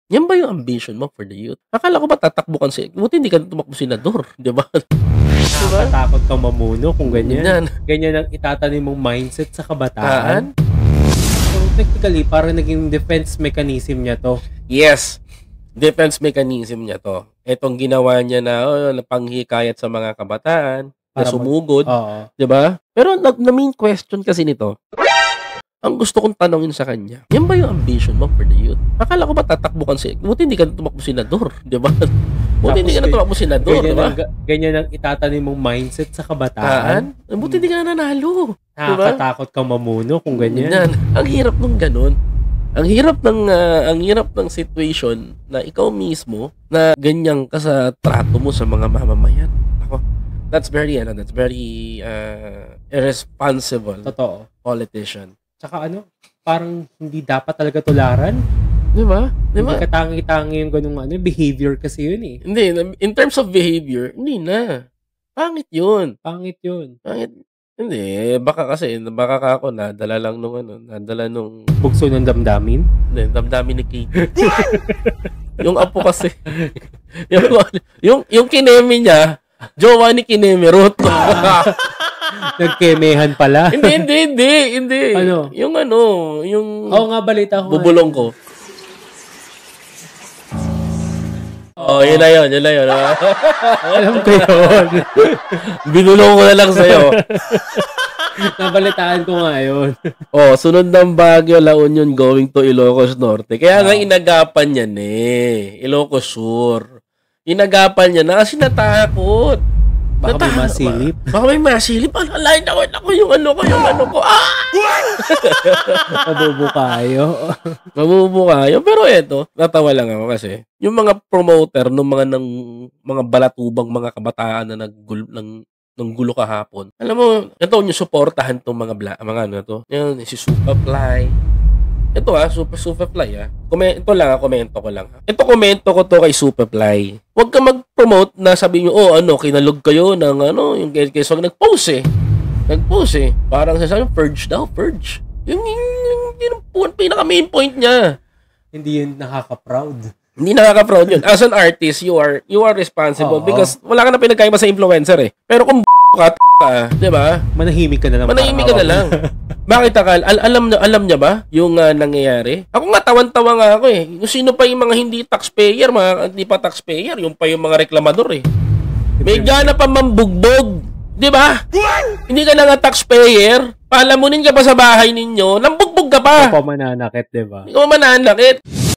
Yan ba yung ambition mo for the youth? Akala ko ba tatakbo ka buti hindi ka tumakbo senador, di ba? Nakakatakot kang mamuno kung ganyan. Yan. Ganyan ang itatanim mong mindset sa kabataan. So, technically, parang naging defense mechanism niya to. Yes. Defense mechanism niya to. Itong ginawa niya na panghikayat sa mga kabataan, na sumugod, di ba? Pero na main question kasi nito, ang gusto kong tanongin sa kanya, yan ba yung ambition mo for the youth? Akala ko ba tatakbo ka buti hindi ka tumakbo senador, di ba? Buti hindi ka na tumakbo senador, di ba? Ganyan ang itatanim mong mindset sa kabataan. Buti hindi ka na nanalo. Nakakatakot kang mamuno kung ganyan. Yan. Ang hirap nung ganun. Ang hirap ng situation na ikaw mismo na ganyan ka sa trato mo sa mga mamamayan. Ako, that's very irresponsible. Totoo. Politician. Tsaka parang hindi dapat talaga tularan. Di ba? Hindi katangi-tangi yung ganung behavior kasi yun eh. Hindi, in terms of behavior, hindi na. Pangit yun. Pangit. Hindi, baka ka ako nadala lang nung bugso ng damdamin. Hindi, damdamin ni Kate. Yung apo kasi. yung kineme niya, jowa ni Kineme Ruth. Nagkemehan pala. Hindi. Ano? Yung Oo nga, balita ko. Bubulong ko. Yun na yun. Alam ko yun. Binulong ko na lang sa'yo. Nabalitaan ko nga yun. Sunod ng Baguio, La Union going to Ilocos Norte. Kaya nga inagapan yan Ilocos Sur. Inagapan niya na kasi natakot. Baka may masilip. Baka may masilip. Alay na ako yung ano ko. Mabubukayo. Pero eto, natawa lang ako kasi yung mga promoter ng mga balatubang mga kabataan na ng gulo kahapon. Alam mo, ito yung suportahan tong mga ano to. Yan, si Superfly. Ito Superfly Ito lang komento ko lang. Ito komento ko to kay Superfly. Huwag ka mag-promote na sabi nyo, kinalog kayo ng yung kay Song nag-post eh. Parang sasabi, purge. Yung pinaka main point niya. Hindi yun nakaka-proud. Hindi nakaka-proud yun. As an artist, you are responsible because wala ka na pinagkaiba sa influencer eh. Pero kung ka, di ba? Manahimik ka na lang. Bakit akal? Alam niya ba yung nangyayari? Ako nga tawan-tawa nga ako eh. Kung sino pa yung mga hindi pa taxpayer, yung pa yung mga reklamador eh. May gana pa mambugbog, di ba? Hindi ka na nga taxpayer, palamunin ka pa sa bahay ninyo, nambugbog ka pa. Ikaw pa mananakit, di ba? Ikaw mananakit.